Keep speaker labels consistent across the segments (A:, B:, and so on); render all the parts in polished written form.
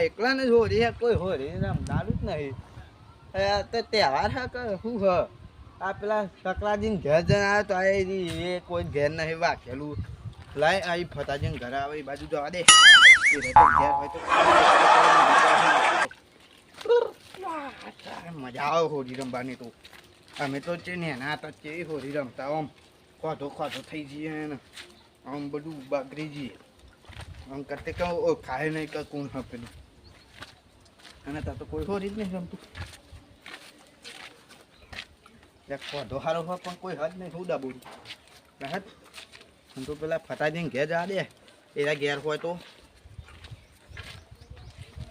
A: એકલા ને હોરી હે કોઈ હોરી રમદારું જ નહીં તો તહેવાર હે કે શું હ આ પેલા સકલાજીને ઘેર જઈને આવ્યો તો એ કોઈ ઘેર નહીં વાકેલું લાય આવી ફતાજીને ઘરે આવે એ બાજુ જવા દે ઘેર હોય તો મજા આવે હોળી રમવાની તો અમે તો છે ને એના હતા છે હોળી રમતા આમ ખોધો ખોધો થઈ જઈએ ને આમ બધું બગડી જઈએ આમ કરતે કહું ખાય નહીં કે કોણ હપેલું અને ત્યાં તો કોઈ હોરી જ નહીં રમતું ખોધો સારો હોય પણ કોઈ હદ નહીં શું દાબોડું હદ હું તો પેલા ફટાજીને ઘેર જવા દે એના ઘેર હોય તો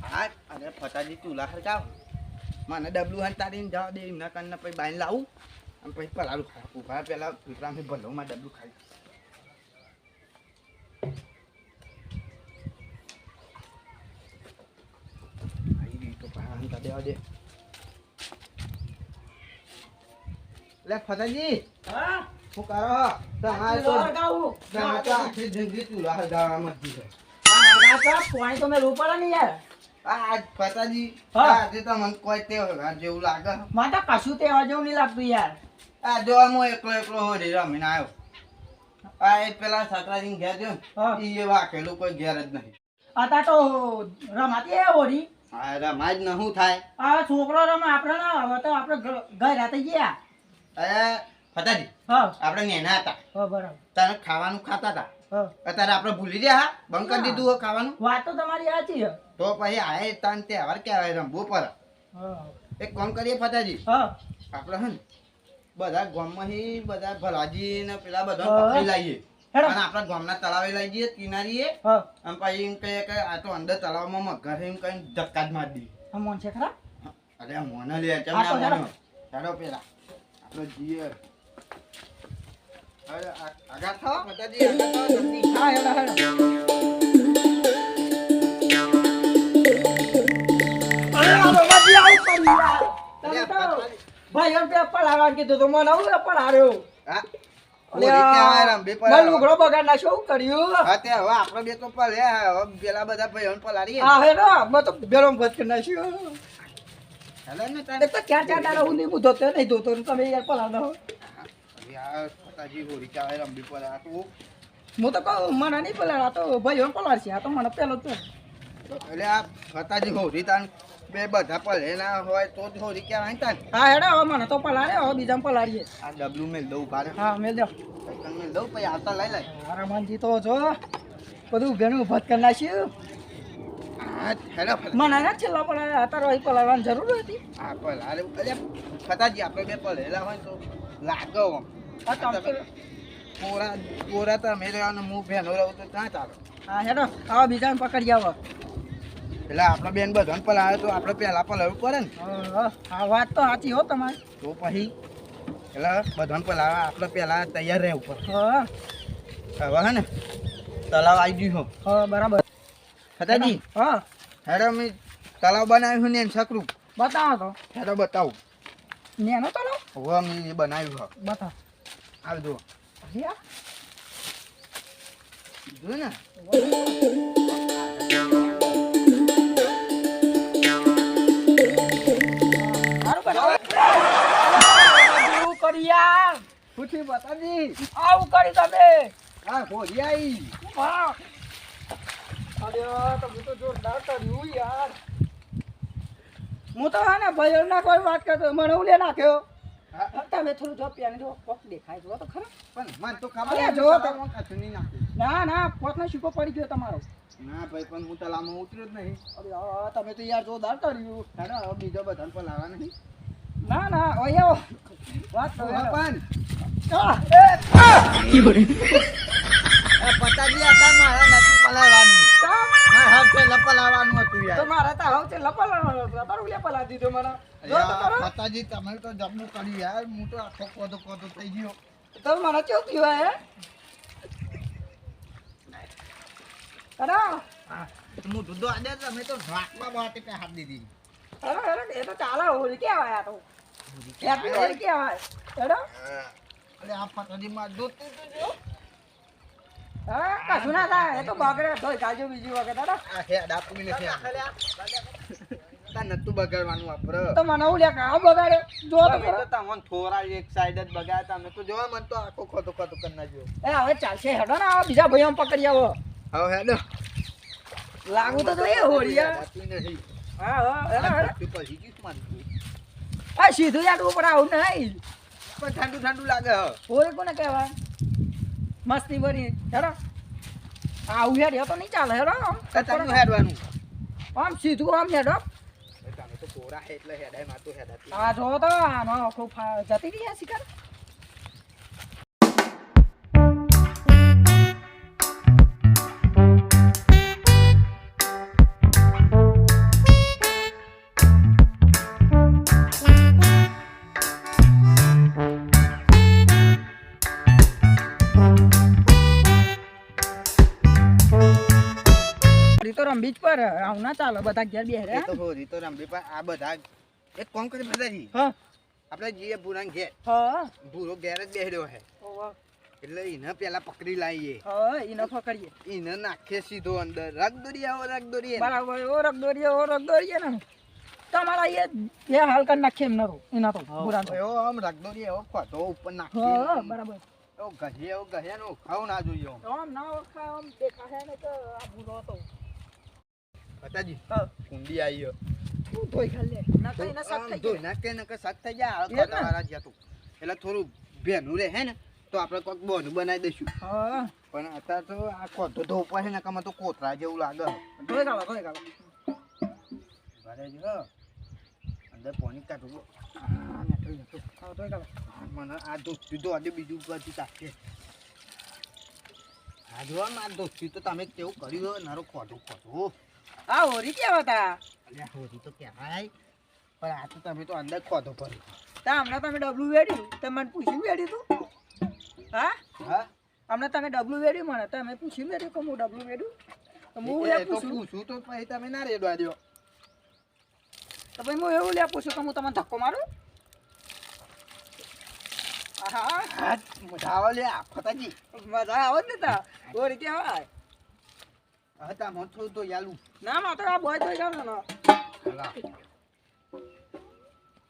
A: હા અરે ફટાજી ચૂલા હરગાવ મને ડબલું હાલ તારીને જવા દે એમના કારણે પછી બાઈને લાવું અને પછી પલાળું ખાવું ઉભા પેલા પીપળામાં ભલોમાં ડબલું ખાઈ આવી ગઈ તો પાણી દેવા દે લે ફટાજી
B: હા
A: શું કરો તમારે તો આખી જિંદગી ચૂલા હરગાવવામાં જ છે
B: પાણી તો મેં રૂપડા નહીં યાર
A: આ ફટાજી
B: હા.
A: આજે તો મને કોઈ તહેવાર જેવું લાગે
B: મને તો કશું તહેવાર જેવું નહીં લાગતું યાર
A: આ જો હું એકલો હોરી રમીને આવ્યો આ એ પેલા સકરાજીને ઘેર જો
B: હા.
A: ને એ વાકેલું કોઈ ઘેર જ નહીં
B: અત્યારે તો રમાતી હે હોળી
A: આ રમાજ ન શું થાય
B: આ છોકરો રમે આપણે ના હવે તો આપણે ઘર રાતે ગયા
A: એ ફટાજી
B: હા
A: આપણે નેના હતા
B: હા બરાબર
A: તને ખાવાનું ખાતા હતા
B: હા
A: અત્યારે આપણે ભૂલી ગયા હા બંધ કરી દીધું હો ખાવાનું
B: વાત તો તમારી સાચી છે
A: તો પછી આ તને તહેવાર કહેવાય રમવું પર
B: હા
A: એક કામ કરીએ ફટાજી
B: હા
A: આપણે હે ને બધા ગામમાંથી બધા ભલાજી ને પેલા બધા
B: હા.
A: પકડી લાવીએ
B: હેડો.
A: અને આપણા ગામના તળાવે લઈ જઈએ કિનારીએ
B: હા
A: અને પછી એમ કહીએ કે આ તો અંદર તળાવમાં મગર એમ કઈ ધક્કા જ મારી દઈએ
B: આ મોન છે ખરા
A: અરે મોને લે ચમ
B: આ તો
A: ના
B: હેડો.
A: મોનો હેડો પેલા આપણે જઈએ અરે આગળ થાઓ માતાજી આગળ થાઓ જલ્દી
B: હા હેડો હેડો અરે આ બાબાજી આવું કરી યાર તમે તો ભાઈ એમ પેપર લાવવા કીધું તો મને આવું પેપર હાર્યો
A: હા ઓરી કહેવાય રંબી પર
B: મારું લુગડો બગાડ નાખ્યો શું કર્યું
A: હા તે હવે આપણે બે તો પલે હવે પેલા બધા ભાઈઓને પલાડીએ
B: હા હેડો મેં તો બેરો ભત કરી નાખ્યો
A: હેલો ને
B: એક તો ચાર ચાર દાડા હું નહીં ધોતો નહીં ધોતો ને તમે યાર પલાવ દો
A: યાર માતાજી હોરી કહેવાય રંબી પર આ તો
B: હું તો કહું મને નહીં પલાળ આ તો ભાઈઓ પલાળશે આ તો મને પેલો તો
A: એટલે આ ફતાજી હોરી તાન બે બધા પલે ના હોય તો જ હોરી કહેવાય તાન
B: હા હેડો હવે મને તો પલાળે હવે બીજા પલાળીએ
A: આ ડબલું મેલ દઉં ભારે
B: હા મેલ દો
A: સાયકલ મેલ દઉં પછી આવતા લઈ લઈ
B: રમણજી તો જો બધું ઘણું ભત કરી નાખ્યું
A: હા હેલો
B: મને ના છેલ્લા પલાળે અત્યારે અહીં પલાળવાની જરૂર હતી
A: હા પલારે અરે ફતાજી આપણે બે પલેલા હોય તો લાગે આમ
B: આ તો
A: પોરા પોરા તો અમે રહેવાનું હું ભેનો રહું તો ક્યાં ચાલો
B: હા હેડો હવે બીજાને પકડી આવો
A: એટલે આપણે બેન બધાને પલાવે તો આપણે પહેલા પલાવવું પડે ને
B: હા વાત તો સાચી હો તમારી
A: તો પછી એટલે બધાને પલાવે આપણે પહેલા તૈયાર રહેવું પડે
B: હા
A: હવે હે ને તલાવ આવી ગયું હો
B: હા બરાબર
A: ફતાજી
B: હા
A: હેડો મેં તલાવ બનાવ્યું ને એને છકરું
B: બતાવો તો
A: હેડો બતાવું
B: નેનો તો લો
A: હવે મેં એ બનાવ્યું હો
B: બતાવો
A: હાલ જુઓ
B: યા
A: જોયું ને
B: સારું બનાવો કરી યાર
A: પૂછી બતાજી
B: આવું કરી તમે
A: હા હોરી આવી
B: વાહ અરે તમે તો જોરદાર કર્યું યાર હું તો હા ને ભાઈ ના કોઈ વાત કરતો મને ઉલે નાખ્યો તમે થોડું જો પેન જો કોક દેખાય જો તો ખરા
A: પણ મને તો ખબર
B: અરે
A: હતી
B: જો
A: તલાવમાં કશું નહીં નાખ્યું.
B: ના ના પોતનો શીકો પડી ગયો તમારો
A: ના ભાઈ પણ હું તલાવમાં ઉતર્યો જ નહીં
B: અરે આ તમે તો યાર જોરદાર કર્યું
A: હેડો હવે બીજો બધાને પલાવવા નહીં
B: ના ના ઓયો વાત તો
A: હવે પણ
B: આ,
A: આ પતાજી હતા મારા નથી પલાવવાનું મારા હાથ છે લપલાવવાનું હતું
B: તો
A: યાર
B: મારા તો હવે છે લપલ ઉલે પલા દીધો મને જો તો કરો
A: યાર, પતાજી તમે તો જબલું કર્યું યાર હું તો આખો કોદો કોદો થઈ ગયો
B: તો મને કેવું થયું હે અરે
A: હા હું દૂધો આડે તમે તો ઢાકમાં બાટી પે હાથ દીધી
B: અરે અરે એ તો ચાલે હોળી કેવાય આ તો હેપી હોળી કેવાય અરે
A: અરે આ પતાજી માં દૂધ તો જો
B: હા કશું ના થાય એ તો બગડે ધોઈ કાજો બીજી વખત હેડો
A: આ હે ડાકુમી નથી તા નતું બગાડવાનું વાપર
B: તો મને હું લે કામ બગાડે જો તો
A: તમે તો તમને થોરા એક સાઈડ જ બગાડતા તમે તો જોવા મન તો આખો ખોટો ખોટો કરી નાખ્યો
B: એ હવે ચાલશે હેડો ને આ બીજા ભાઈઓ પકડી આવો
A: હવે હેડો
B: લાગુ તો જોઈએ હોળિયા
A: ડાકુમી નથી
B: હા હા હેડો હેડો
A: પછી કીધું મારું
B: આ સીધું યાદ ઉપર આવું નહીં
A: પણ ઠંડુ ઠંડુ લાગે હ
B: હોળી કોને કહેવાય મસ્તી ભરી હેડો આવું હેડ તો નહીં ચાલે હેડો
A: તમને હેડવાનું
B: આમ સીધું આમ હેડો
A: તમે તો કોરા હે એટલે હેડાય માં તો હેડાતી
B: આ જો તો આનો આખો જતી રહી શિકાર બીચ પર આવું ના ચાલે બધા ઘેર બે
A: એ તો હોરી તો રંબી પણ આ બધા એક કોમ કરી બધાજી
B: હા
A: આપણે જીએ ભૂરા ઘેર
B: હા
A: ભૂરો ઘેર જ બેહ્યો હે એટલે એને પેલા પકડી લાવીએ
B: હા એને પકડીએ
A: એને નાખીએ સીધો અંદર રગ દોરી આવો રગ દોરી
B: બરાબર ઓ રગ દોરીએ ને તમારા એ હાલ કરી નાખીએ એમ નરો એના તો ભૂરા
A: એવો આમ રગ દોરી એવો ખોટો ઉપર
B: હા
A: નાખીએ
B: બરાબર
A: એવો ગહે નો ખાવ ના જોઈએ
B: આમ ના ઓળખાય આમ દેખાય ને કે આ ભૂરો હતો
A: પતાજી
B: હા
A: કુંડી આવી
B: તું ધોઈ ખાલે ના કઈ ના સાથ થઈ
A: ધોઈ નાખે ને કે સાથ થઈ જાય ખાતા વાળા જ્યાં તું એટલે થોડું ભેનું રે હે ને તો આપણે કોઈક બોનું બનાવી દઈશું
B: હા
A: પણ અત્યારે તો આ ખોટો ધોપા છે ને કામાં તો કોતરા જેવું લાગે
B: ધોઈ ગાળો
A: ભરે જો અંદર પાણી કાઢવું
B: ધોઈ ગાળો
A: મને આ દોસ્તી તો આજે બીજું બધું તાકે આ જો આ દોસ્તી તો તમે કેવું કર્યું નારો ખોટું ખોટું
B: આ હોરી કેવા હતા
A: અલ્યા હોરી તો કહેવાય પણ આ તો તમે તો અંદર ખોટો કર્યો
B: તા હમણાં તમે ડબલું વેડ્યું તમે મને પૂછ્યું વેડ્યું તું હા
A: હા
B: હમણાં તમે ડબલું વેડ્યું મને તમે પૂછ્યું વેડ્યું કે હું ડબલું વેડ્યું તો હું
A: એ
B: એ
A: તો
B: પૂછું
A: પૂછું તો પછી તમે ના રેડવા દો
B: તો ભાઈ હું એવું લે પૂછું કે હું તમને ધક્કો મારું હા
A: હા મજા આવે લે ફતાજી
B: મજા આવે જ ને તા હોરી કેવાય
A: હતા મન થોડું તો યાલું
B: ના માં તો આ બોય ધોઈ ગાળો ને
A: હલા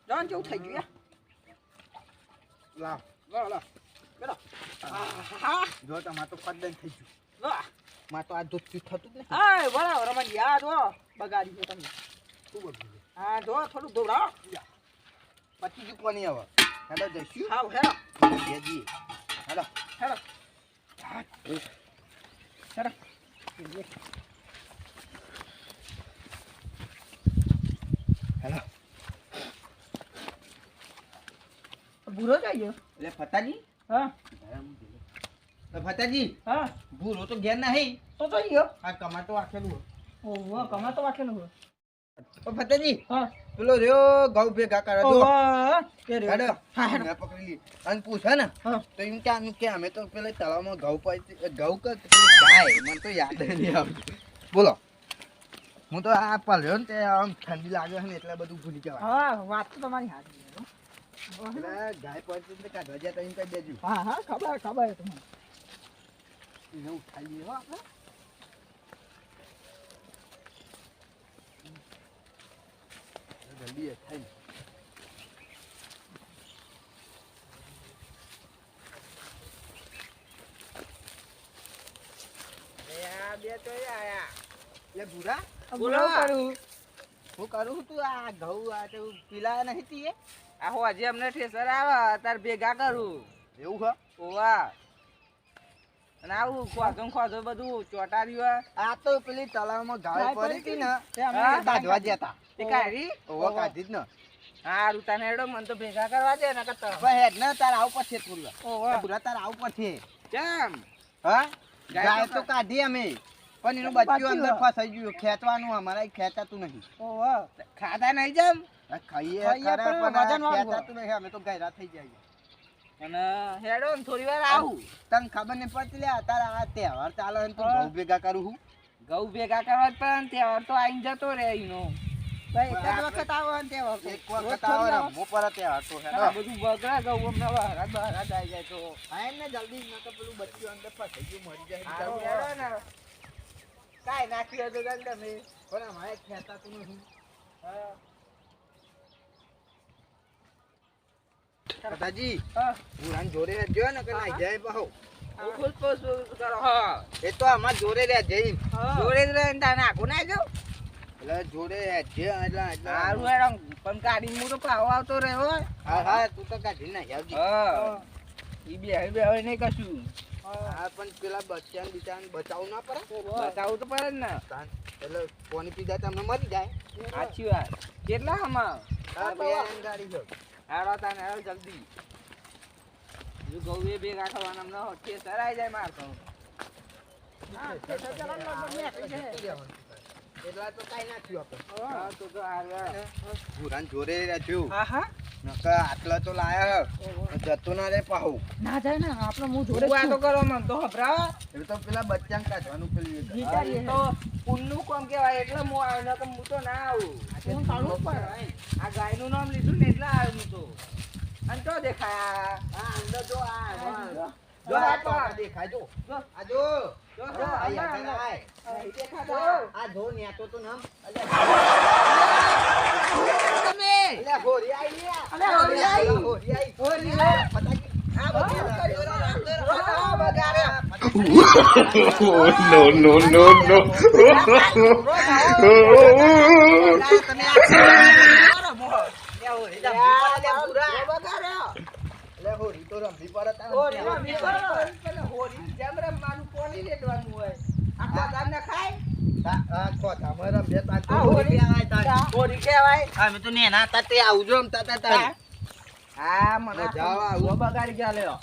B: જાન જેવું થઈ ગયું
A: લાવ
B: લા લા બેટા હા
A: જો તમાર તો પદન થઈ ગયું
B: વાહ
A: માં તો આ દોસ્તી થતું જ ને
B: આય બરાબર રમણ યાદ હો બગાડી ગયો તમે
A: ખૂબ બધું
B: હા જો થોડું દોડાવો
A: પછી જ કોની આવે હેડો જઈશું
B: હાવ હેડો
A: જેજી હેડો
B: હેડો હેડો
A: હેલો
B: ભૂરો જાય ગયો
A: એટલે ફતાજી
B: હા
A: તો ફતાજી
B: હા
A: ભૂરો તો ઘેર નહીં
B: તો જઈ ગયો
A: આ કમાટો આખેલું
B: ઓહો કમા તો વાકેલું હોય
A: ઓ ફતાજી
B: હા
A: પેલો રહ્યો ઘઉં ભેગા કરે જો
B: ઓહો કે રે
A: હેડો
B: હા હેડો
A: મેં પકડી લી અને પૂછે ને
B: હા
A: તો એમ કે અમે તો પેલા તળાવમાં ઘઉં પાઈ ઘઉં કે ગાય મને તો યાદ નહીં આવતું બોલો હું તો આ પલ્યો ને તે આમ ઠંડી લાગે છે ને એટલે બધું ભૂલી જવાય
B: હા વાત તો તમારી હાજી છે હો.
A: એટલે ગાય પાડી એટલે કાઢવા જાય તો એમ કહી દેજો
B: હા હા ખબર ખબર છે તમને
A: એને ઉઠાઈ લઈએ હો આપણે જલ્દી થાય બે તો આયા લે ભૂરા
B: બોલો કરું
A: હું કરું તું આ ઘઉં આ તો પીલા નહીં તીએ
B: આહો આજે અમને ઠેસર આવે તાર ભેગા કરું
A: એવું છે
B: ઓવા અને આવું ખોજો બધું ચોટાડ્યું
A: આ તો પેલી તળાવમાં ગાય પડી હતી ને
B: તે અમે
A: કાઢવા ગયા હતા
B: તે કાઢી
A: ઓવા કાઢી જ ને
B: હા રૂતાને હેડો મને તો ભેગા કરવા દે ને કતો
A: હવે હેડ ને તાર આવું પછી થોડું
B: ઓવા
A: પૂરા તાર આવું પછી
B: કેમ
A: હા
B: ગાય
A: ગાય
B: તો
A: તો કાઢી અમે પણ એનું બચ્ચું અંદર ફસાઈ ગયું ખેંચવાનું અમારે ખેંચાતું નહીં
B: ઓવા ખાતા નહીં જેમ
A: આ ખાઈએ
B: ખાઈએ
A: ખરા
B: પણ
A: પણ આ
B: વજન વાળું.
A: ખેંચાતું નહીં અમે તો ગાયરા થઈ જાય
B: અને હેડો ને થોડી વાર આવું
A: તને ખબર નહીં પડતી લે તારા આ તહેવાર ચાલે ને તું
B: હા.
A: ઘઉં ભેગા કરું હું
B: ઘઉં ભેગા કરવા જ પણ તહેવાર તો આઈને જતો રહે એનો ભાઈ એક જ વખત આવો ને તે વખત
A: એક વખત આવે ને હું પર ત્યાં હતો હેડો
B: આ બધું બગડા ગયું અમને હરાજ આવી જાય તો
A: આય ને જલ્દી ન તો પેલું બચ્ચું અંદર ફસાઈ ગયું મરી જાય
B: હારું હેડો ને કાંઈ નાખ્યું હતું કાંઈ તમે
A: પણ અમારે ખેતા તું નહીં
B: હા
A: દાદાજી
B: હા
A: પુરાણ જોડે રહેજો ને કે નાઈ જાય બહુ
B: ખુશ ખુશ કરો હા
A: એ તો અમાર જોડે રહે જઈને
B: જોડે જ રહીને તાને આખું ના જો
A: એટલે જોડે રહેજે એટલે
B: હારું હેડો પણ ગાડી હું તો પાવો આવતો રહ્યો
A: હા હા તું તો કાઢી નાખ આવજી
B: હા ઈ બે હવે નહીં કશું
A: હા પણ પેલા બચ્ચાને બિચારાને બચાવવું ના પડે
B: બતાવું તો પડે જ ને
A: એટલે પાણી પીધા તમને મરી જાય
B: સાચી વાત કેટલા આમાં
A: હા બે ગાડી છે
B: હેડો તાને હેડો જલ્દી જો ગૌએ ભેગા થવાના ન હોત કે સરાઈ જાય માર તો
A: એટલા તો કાઈ ના થયું આપણે
B: હા તો હાલ
A: પુરાણ જોડે રહેજો
B: હા હા
A: નકા આટલા તો લાયા જતો ના રે પાહુ
B: ના જાય ને આપણે હું જોડે વાતો કરો મન તો હબરા
A: એ તો પેલા બચ્ચાને કાઢવાનું પેલું
B: વિચારીએ તો પુણનું કામ કહેવાય એટલે હું આવ્યો નકર હું તો ના આવું હું કાઢું પણ આ ગાયનું નામ લીધું ને એટલે આવ્યો હું તો અને તો દેખાય
A: હા અંદર જો આ
B: જો આ તો
A: દેખાય જો
B: જો
A: આ જો
B: જો
A: જો આ
B: આ
A: દેખાય આ ધો ન્યાતો તો નામ
B: તમે
A: અલ્યા હોરી આઈ લે
B: અલે હોરી આઈ
A: હોરી આઈ
B: હોરી
A: પતાકી આ બગારે
C: no, no, no, no.
A: તમે આ હોરી લે પૂરા લે હોરી તો રંભી પરત
B: હોરી જેમ રમવાનું કોની લેવાનું હોય આખા ગામને ખાય
A: આ ખોટા મરમ બે તા
B: આ હોરી હોરી કહેવાય
A: અમે તો નેના તા તે આવજો રમતા તા તા
B: હા મને
A: જાવા આવું.
B: આવું બગાડી ગયા લ્યો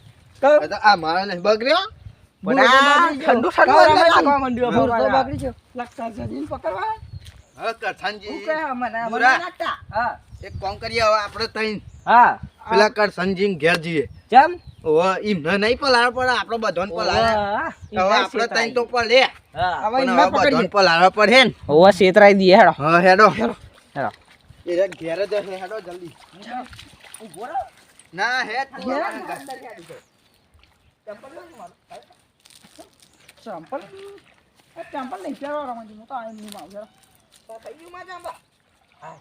A: આ મારા ને બગડ્યો
B: ઠંડુ ઠંડુ લાગવા માંડ્યો બગડી ગયો લક્ષા જઈને પકડવા
A: હા કરથનજી
B: હું કે મને
A: પૂરા.
B: નાખતા હા
A: એક કોમ કરીએ હવે આપણે તઈ
B: હા
A: પેલા કરથનજી ઘેર જઈએ
B: જેમ
A: ઓ ઈમને નહીં પલાળ પડે આપણે બધાને પલાળ હવે આપણે તઈ તો પડે
B: હા હવે
A: પણ
B: ઈમાં
A: હવે બધાને
B: પકડીએ
A: પલાળ પડે ને
B: ઓવા સેતરાઈ દીએ હેડો
A: હા હેડો
B: હેડો
A: એ ઘેર જ હશે હેડો જલ્દી
B: ઉભો રહો
A: ના હે તું
B: ઘેર
A: હવે ઘર.
B: અંદર હેડી ગયો ચંપલ લો મારો ચંપલ એ ચંપલ નહીં પહેરવા રમજી હું તો આઈ નહીં માવ જરા તો થઈ ગયું માં ચંપલ હા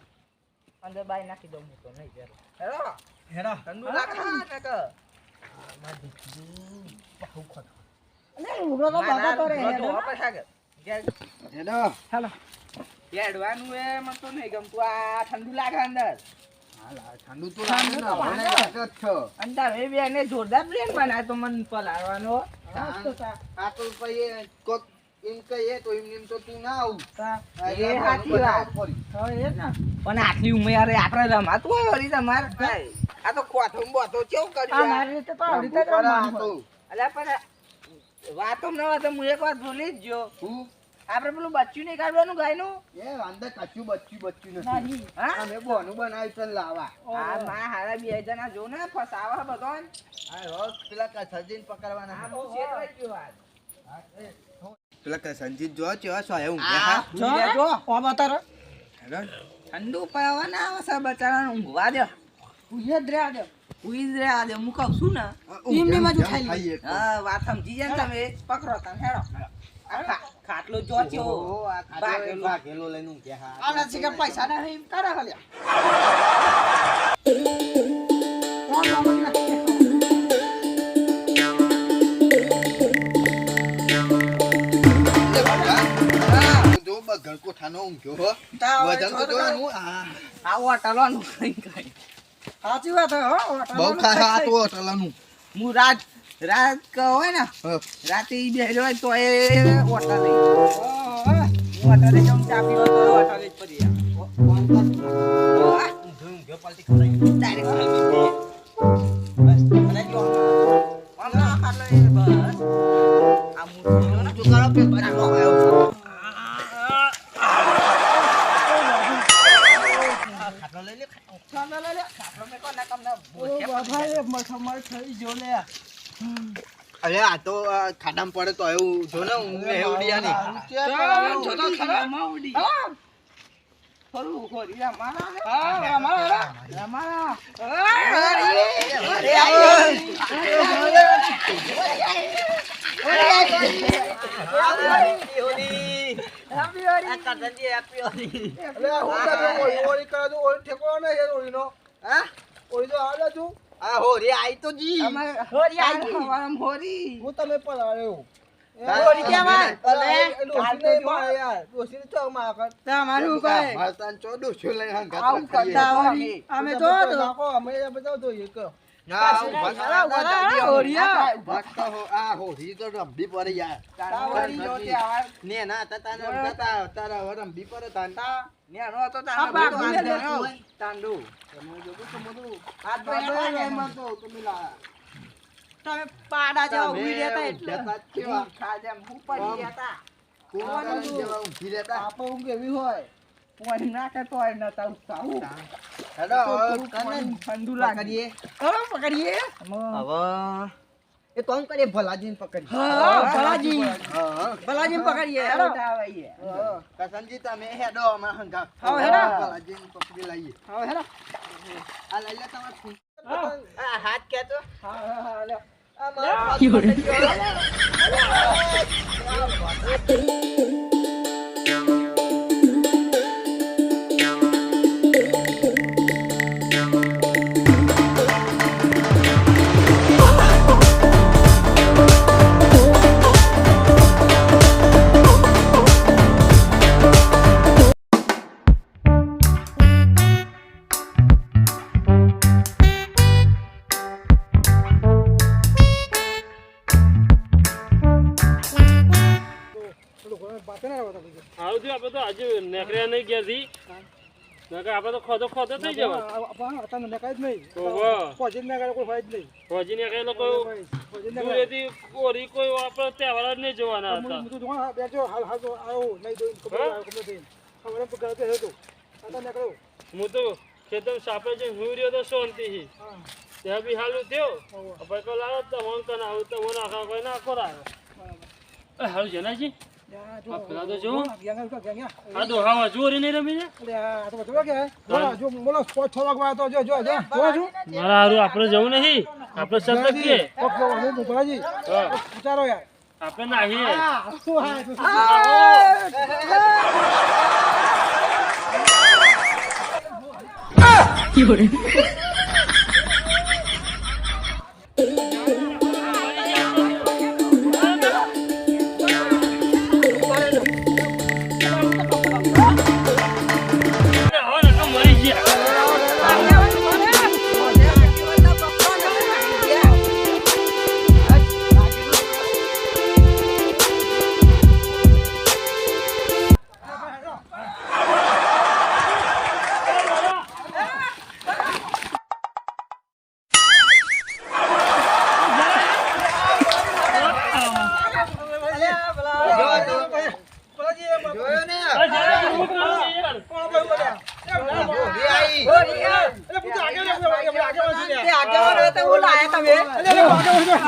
B: અંદર બાઈ નાખી દઉં હું તો નહીં પહેરો હેડો
A: હેડો
B: ઠંડુ લાગે ને કે
A: માં દીકરી બહુ ખોટ
B: અલે ઉભરો તો બાબા કરે હેડો
A: હેડો
B: હાલો હેડવાનું એ મને તો નહીં ગમતું આ ઠંડુ લાગે અંદર
A: હાલા ઠંડુ તો
B: ઠંડુ તો
A: લાગે ને
B: લાગે.
A: મને લાગે જ છો
B: અંદર એ બેને જોરદાર પ્લેન બનાવ્યો તો મને પલાળવાનો
A: આ તો પછી કોક એમ કહીએ તો એમ તો તું ના આવું
B: એ સાચી વાત પણ આટલી ઉંમર આપણે રમાતું હોય વળી તમારે આ તો ખોથું બોથો કેવું કર્યું અલ્યા પણ વાતો ન વાતો હું એક વાત ભૂલી જ ગયો આપણે પેલું બચ્ચું નહીં કાઢવાનું ગાયનું હા
A: અમે બોનું બનાવ્યું છે લાવા
B: આ માં હારા બે જણા જો ને ફસાવા બધો
A: આ રોજ પેલા કસરજીને
B: આ
A: પકડવાના
B: બહુ છેતરાઈ ગયો આજ.
A: પેલા કસરજી જો ચો સોય હું
B: જો ઠંડુ પીવાના આવે છે બચારાને ઊંઘવા દે ઉઈ જ રહ્યા દે હું કહું છું ને હા વાત સમજી જાય ને તમે પકડો તમે હેડો ખાટલો જો છો
A: ભાગેલો લઈને ઊંઘ્યા હા.
B: આના છે કે પૈસા ના એમ કરે હલ્યા
A: જો બગર કોઠાનો ઊંઘ્યો હો વજન તો જોવાનું
B: આ હોટલોનું કઈ કઈ સાચી વાત હો
A: બહુ ખાય આ તો હોટલાનું
B: હું રાત હોય ને રાતે ઈ બેહલો હોય તો એ હોટલ લઈ હોટલે જમ ચા પીવા તો હોટલે જ પડી
A: ઊંઘ્યો પાલટી ખરાઈ
B: ડાયરેક્ટ ખાઈ બસ અને જો આમાં ખાટલો એ બસ આ મૂર્તિનો ને
A: જો કરો પે બનાવો આવ્યો ખાટલો લઈ લે
B: ખાટલો મેં કોના કામ ના બોલે મઠમર થઈ જો લે
A: અરે આ તો ખાડામાં પડે તો એવું જો ને ઊંઘે ઉડિયા ની
B: જો તો ખરા માઉડી થોડું હોરી રમાડા ને. હા, રમાડા. તમારું કઈ
A: મારતા ચોડું છું લઈ હંગાત
B: આવું
A: કરીએ.
B: કરતા હોય અમે જો
A: ના, ઊભા થા,
B: બધા હોરિયા.
A: ભક્ત હો, આ હોરી તો રમવી પડે યાર.
B: તાવરી જોતે આવા.
A: ને ના તાતાને રમતા તારા હવે રમવી પડે તાન.
B: નેનો હતો
A: આ
B: તારા
A: બાપ
B: બધું
A: ભૂલે
B: આંધળો.
A: હોય. તાંડુ. તમે જોજો તો બધું.
B: હાથ તો
A: બાબા
B: એના
A: એમાં તો તમે લા.
B: તમે પાડા જેવા
A: તમે
B: ઊભી રહેતા એટલે
A: ઊભા તા કેવા?
B: ખાજમ ઉપડી રહેતા.
A: કુંવારા જેવા ઊભી રહેતા.
B: કોઈ ના કરતો હોય ન તારું સાવું.
A: હેડો, હવે
B: થોડું
A: કને
B: ઠંડુ લાગીએ. હવે પકડીએ.
A: હવે એ તો કરે ભલાજીને પકડી.
B: હા, ભલાજી.
A: હા.
B: ભલાજી પકડીએ. હેડો.
A: કસનજી તમે હેડો અમે હંગા.
B: હવે હેડો.
A: ભલાજીને પકડી લઈએ.
B: હવે હેડો.
A: આ લઈ લે તમાર ફૂલ.
B: આ હાથ ખેંચો. હા, લે. આ
C: You're-
B: મારો હાથ પકડ્યો.
C: આવજો આપણે તો આજે નેકળ્યા નહીં ઘેરથી નકર આપણે તો ખોદો ખોદો થઈ જવા ઓહો ફોજી નેકળેલો કોઈ દૂરેથી ઓરી કોઈ આપણે તહેવાર જ નહીં જોવાના હતા હું તો ખેતર સાપે જઈને હુઈ રહ્યો તો શાંતિથી ત્યાં બી હાલું થયો ભાઈ કહો લાવો તમને કનાવું તમને નાખા કોઈ નાખો રાયો હારું જનાજી આ પેલા તો જો આ તો હવા જોરી નહીં રમી છે મારા હારું આપણે જવું નહીં આપણે સતત કે આપણે નાહીએ
D: You're-
C: હવે નકર મરી ગયા
A: જોયો ને?
C: આ જરા હું કરું યાર
A: હોરી આઈ.
B: તે આગેવાન હોય તો હું લાયા તમે.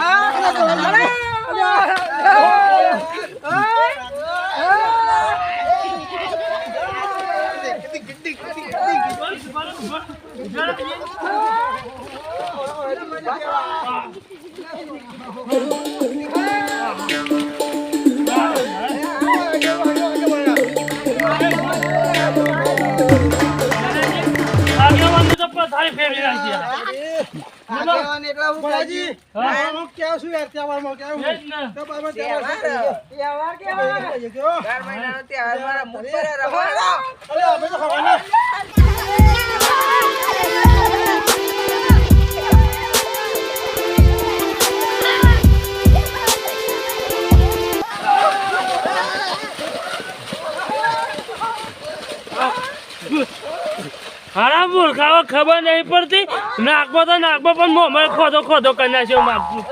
C: આગેવાનની તો પથારી ફેરવી નાખી યાર.
A: આગેવાન એટલા હું કાજી.
C: હા?
B: કેવું શું યાર તહેવારમાં કેવું
C: એ જ ને.
B: તહેવાર કેવા દર મહિનાનો તહેવાર મારા મુખ પર રમાડો. અરે અમે તો ખબર
C: હારા મૂર્ખાઓ ખબર નહીં પડતી નાકમાં તો નાકમાં પણ મોંમાં ખોદો ખોદો કરી નાખ્યો માગતું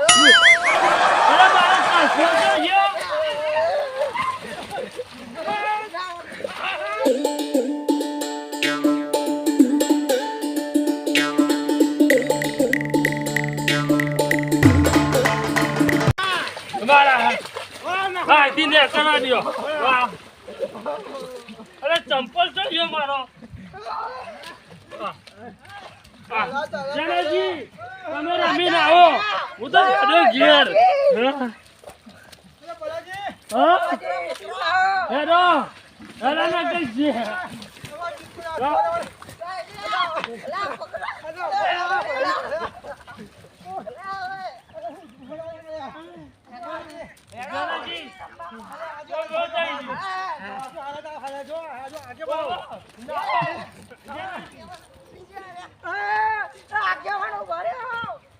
C: અરે મારો કાંસો તો ગયો. મારા હા થી ને કરા દ્યો વાહ અરે ચંપલ તો ગયો મારો જનાજી તમે રમીને આવો હું તો હેડો ઘેર હા હેડો હેડો ના કઈ છે
B: આગેવાનો ભર્યો